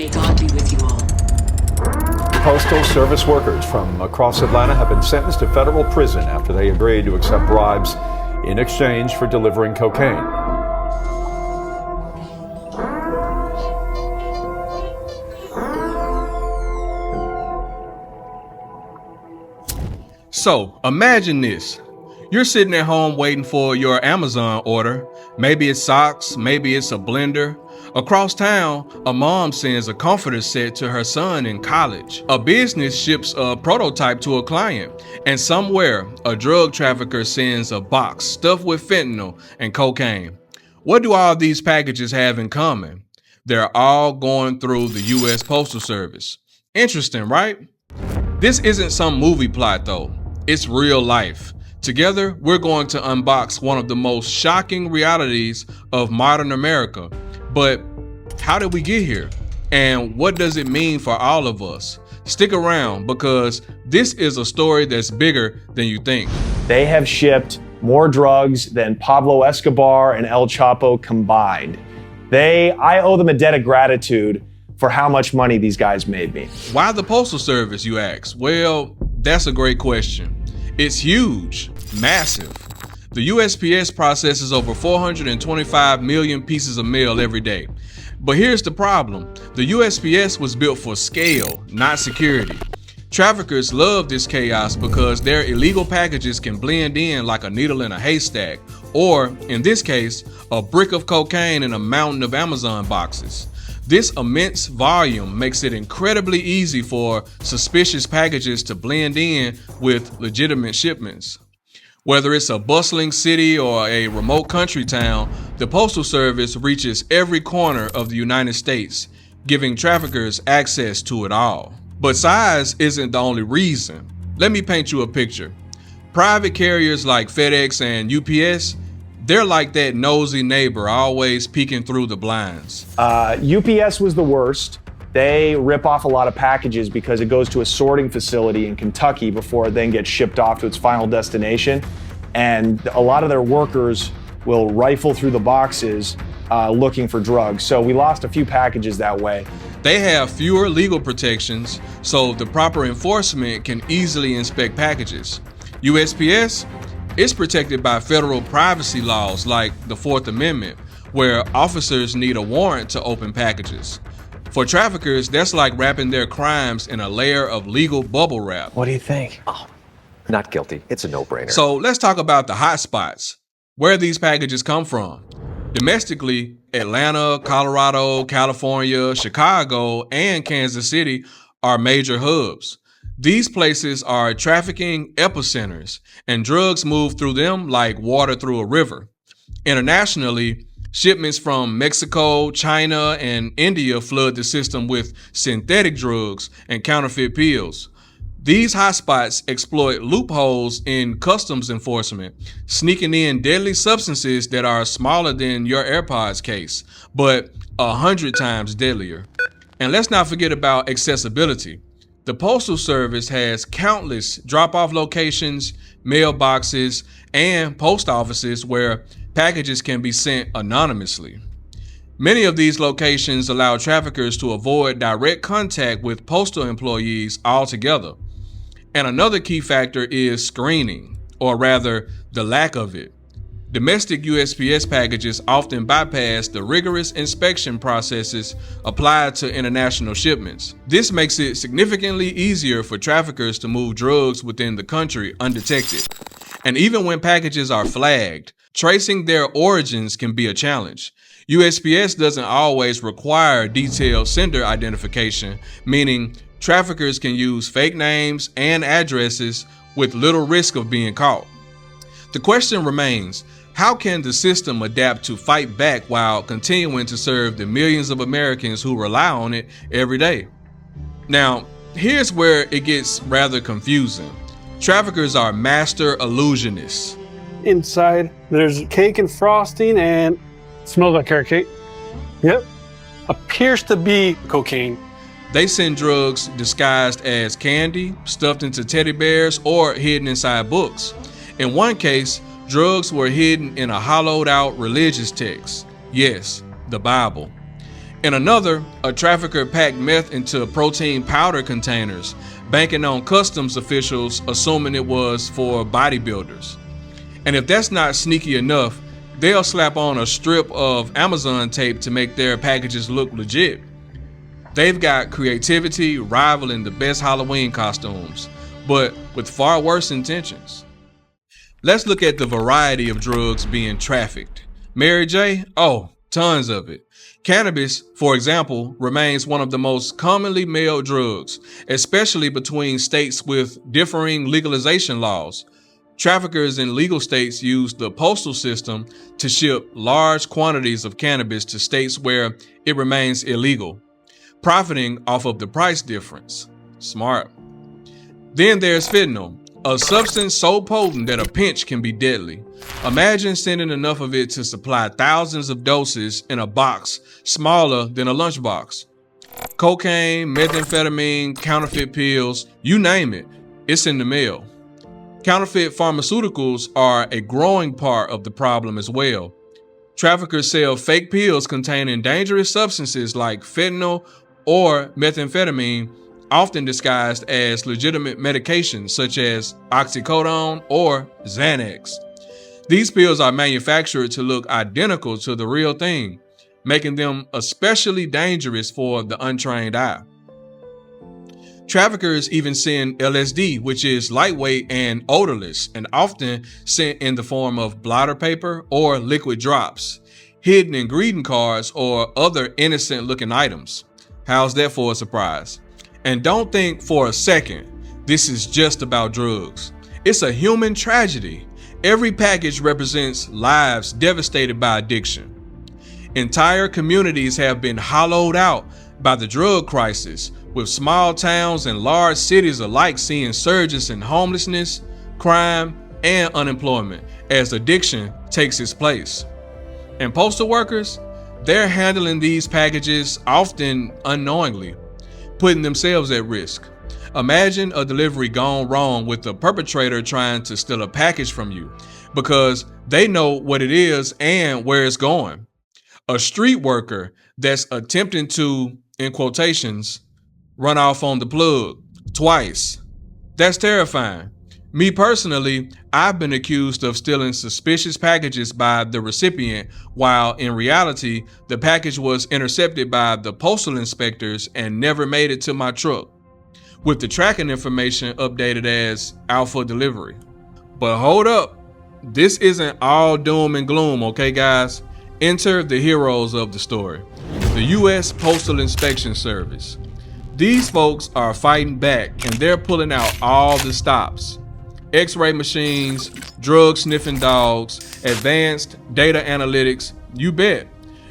May God be with you all. Postal Service workers from across Atlanta have been sentenced to federal prison after they agreed to accept bribes in exchange for delivering cocaine. So imagine this. You're sitting at home waiting for your Amazon order. Maybe it's socks, maybe it's a blender. Across town, a mom sends a comforter set to her son in college. A business ships a prototype to a client. And somewhere, a drug trafficker sends a box stuffed with fentanyl and cocaine. What do all these packages have in common? They're all going through the US Postal Service. Interesting, right? This isn't some movie plot though. It's real life. Together, we're going to unbox one of the most shocking realities of modern America. But how did we get here? And what does it mean for all of us? Stick around because this is a story that's bigger than you think. They have shipped more drugs than Pablo Escobar and El Chapo combined. I owe them a debt of gratitude for how much money these guys made me. Why the Postal Service, you ask? Well, that's a great question. It's huge, massive. The USPS processes over 425 million pieces of mail every day. But here's the problem. The USPS was built for scale, not security. Traffickers love this chaos because their illegal packages can blend in like a needle in a haystack, or in this case, a brick of cocaine in a mountain of Amazon boxes. This immense volume makes it incredibly easy for suspicious packages to blend in with legitimate shipments. Whether it's a bustling city or a remote country town, the Postal Service reaches every corner of the United States, giving traffickers access to it all. But size isn't the only reason. Let me paint you a picture. Private carriers like FedEx and UPS, they're like that nosy neighbor always peeking through the blinds. UPS was the worst. They rip off a lot of packages because it goes to a sorting facility in Kentucky before it then gets shipped off to its final destination. And a lot of their workers will rifle through the boxes looking for drugs. So we lost a few packages that way. They have fewer legal protections, so the proper enforcement can easily inspect packages. USPS is protected by federal privacy laws like the Fourth Amendment, where officers need a warrant to open packages. For traffickers, that's like wrapping their crimes in a layer of legal bubble wrap. What do you think? Oh, not guilty. It's a no-brainer. So let's talk about the hot spots, where these packages come from. Domestically, Atlanta, Colorado, California, Chicago, and Kansas City are major hubs. These places are trafficking epicenters, and drugs move through them like water through a river. Internationally, shipments from Mexico, China, and India flood the system with synthetic drugs and counterfeit pills. These hotspots exploit loopholes in customs enforcement, sneaking in deadly substances that are smaller than your AirPods case, but 100 times deadlier. And let's not forget about accessibility. The Postal Service has countless drop-off locations, mailboxes, and post offices where packages can be sent anonymously. Many of these locations allow traffickers to avoid direct contact with postal employees altogether. And another key factor is screening, or rather, the lack of it. Domestic USPS packages often bypass the rigorous inspection processes applied to international shipments. This makes it significantly easier for traffickers to move drugs within the country undetected. And even when packages are flagged, tracing their origins can be a challenge. USPS doesn't always require detailed sender identification, meaning traffickers can use fake names and addresses with little risk of being caught. The question remains, how can the system adapt to fight back while continuing to serve the millions of Americans who rely on it every day? Now, here's where it gets rather confusing. Traffickers are master illusionists. Inside, there's cake and frosting and smells like carrot cake. Yep. Appears to be cocaine. They send drugs disguised as candy, stuffed into teddy bears, or hidden inside books. In one case, drugs were hidden in a hollowed out religious text. Yes, the Bible. In another, a trafficker packed meth into protein powder containers, banking on customs officials assuming it was for bodybuilders. And if that's not sneaky enough, they'll slap on a strip of Amazon tape to make their packages look legit. They've got creativity rivaling the best Halloween costumes, but with far worse intentions. Let's look at the variety of drugs being trafficked. Mary J? Oh, tons of it. Cannabis, for example, remains one of the most commonly mailed drugs, especially between states with differing legalization laws. Traffickers in legal states use the postal system to ship large quantities of cannabis to states where it remains illegal, profiting off of the price difference. Smart. Then there's fentanyl, a substance so potent that a pinch can be deadly. Imagine sending enough of it to supply thousands of doses in a box smaller than a lunchbox. Cocaine, methamphetamine, counterfeit pills, you name it, it's in the mail. Counterfeit pharmaceuticals are a growing part of the problem as well. Traffickers sell fake pills containing dangerous substances like fentanyl or methamphetamine, often disguised as legitimate medications such as oxycodone or Xanax. These pills are manufactured to look identical to the real thing, making them especially dangerous for the untrained eye. Traffickers even send LSD, which is lightweight and odorless, and often sent in the form of blotter paper or liquid drops, hidden in greeting cards or other innocent-looking items. How's that for a surprise? And don't think for a second this is just about drugs. It's a human tragedy. Every package represents lives devastated by addiction. Entire communities have been hollowed out by the drug crisis, with small towns and large cities alike seeing surges in homelessness, crime, and unemployment as addiction takes its place. And postal workers, they're handling these packages often unknowingly, putting themselves at risk. Imagine a delivery gone wrong with the perpetrator trying to steal a package from you because they know what it is and where it's going. A street worker that's attempting to, in quotations, run off on the plug twice. That's terrifying. Me personally, I've been accused of stealing suspicious packages by the recipient, while in reality, the package was intercepted by the postal inspectors and never made it to my truck, with the tracking information updated as out for delivery. But hold up, this isn't all doom and gloom, okay guys? Enter the heroes of the story, the U.S. Postal Inspection Service. These folks are fighting back and they're pulling out all the stops. X-ray machines, drug sniffing dogs, advanced data analytics, you bet.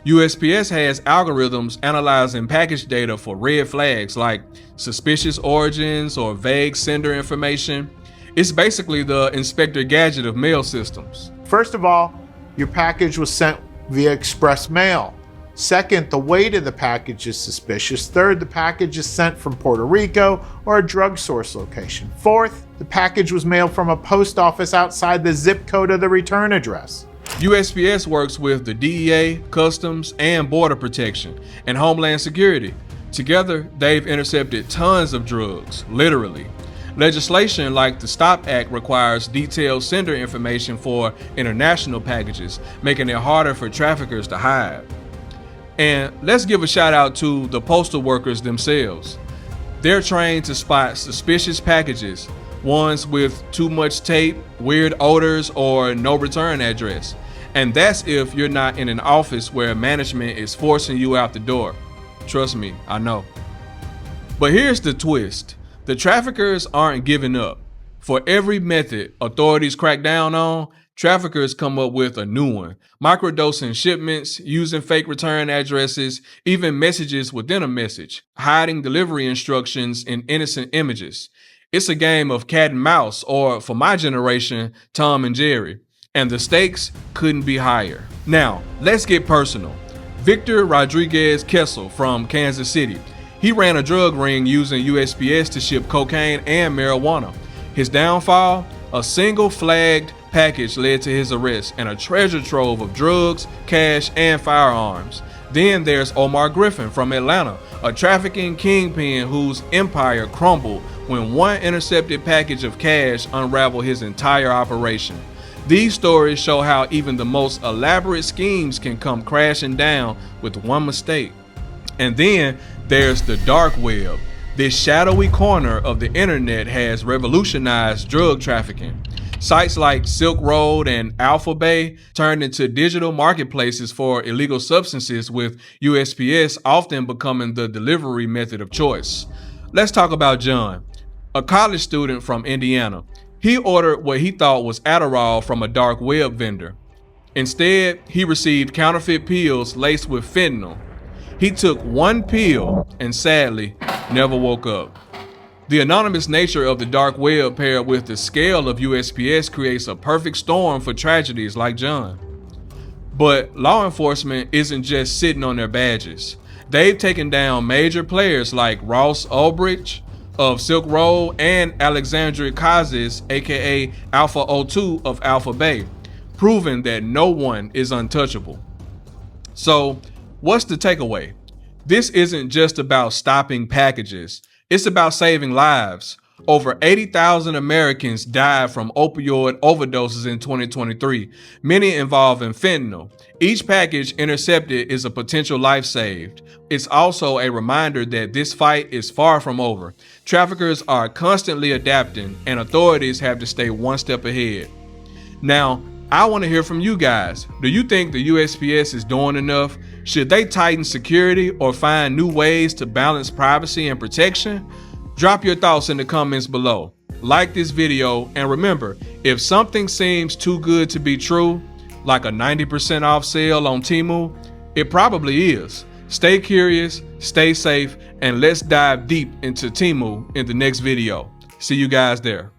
USPS has algorithms analyzing package data for red flags like suspicious origins or vague sender information. It's basically the Inspector Gadget of mail systems. First of all, your package was sent via express mail. Second, the weight of the package is suspicious. Third, the package is sent from Puerto Rico or a drug source location. Fourth, the package was mailed from a post office outside the zip code of the return address. USPS works with the DEA, Customs, and Border Protection, and Homeland Security. Together, they've intercepted tons of drugs, literally. Legislation like the STOP Act requires detailed sender information for international packages, making it harder for traffickers to hide. And let's give a shout out to the postal workers themselves. They're trained to spot suspicious packages, ones with too much tape, weird odors, or no return address. And that's if you're not in an office where management is forcing you out the door. Trust me, I know. But here's the twist. The traffickers aren't giving up. For every method authorities crack down on, traffickers come up with a new one, microdosing shipments, using fake return addresses, even messages within a message, hiding delivery instructions in innocent images. It's a game of cat and mouse, or for my generation, Tom and Jerry. And the stakes couldn't be higher. Now, let's get personal. Victor Rodriguez Kessel from Kansas City. He ran a drug ring using USPS to ship cocaine and marijuana. His downfall? A single flagged package led to his arrest and a treasure trove of drugs, cash, and firearms. Then there's Omar Griffin from Atlanta, a trafficking kingpin whose empire crumbled when one intercepted package of cash unraveled his entire operation. These stories show how even the most elaborate schemes can come crashing down with one mistake. And then there's the dark web. This shadowy corner of the internet has revolutionized drug trafficking. Sites like Silk Road and Alpha Bay turned into digital marketplaces for illegal substances, with USPS often becoming the delivery method of choice. Let's talk about John, a college student from Indiana. He ordered what he thought was Adderall from a dark web vendor. Instead, he received counterfeit pills laced with fentanyl. He took one pill and sadly never woke up. The anonymous nature of the dark web paired with the scale of USPS creates a perfect storm for tragedies like John. But law enforcement isn't just sitting on their badges. They've taken down major players like Ross Ulbricht of Silk Road and Alexandria Kazis, aka Alpha 02 of Alpha Bay, proving that no one is untouchable. So, what's the takeaway? This isn't just about stopping packages. It's about saving lives. Over 80,000 Americans died from opioid overdoses in 2023, many involving fentanyl. Each package intercepted is a potential life saved. It's also a reminder that this fight is far from over. Traffickers are constantly adapting, and authorities have to stay one step ahead. Now, I want to hear from you guys. Do you think the USPS is doing enough? Should they tighten security or find new ways to balance privacy and protection? Drop your thoughts in the comments below. Like this video, and remember, if something seems too good to be true, like a 90% off sale on Temu, it probably is. Stay curious, stay safe, and let's dive deep into Temu in the next video. See you guys there.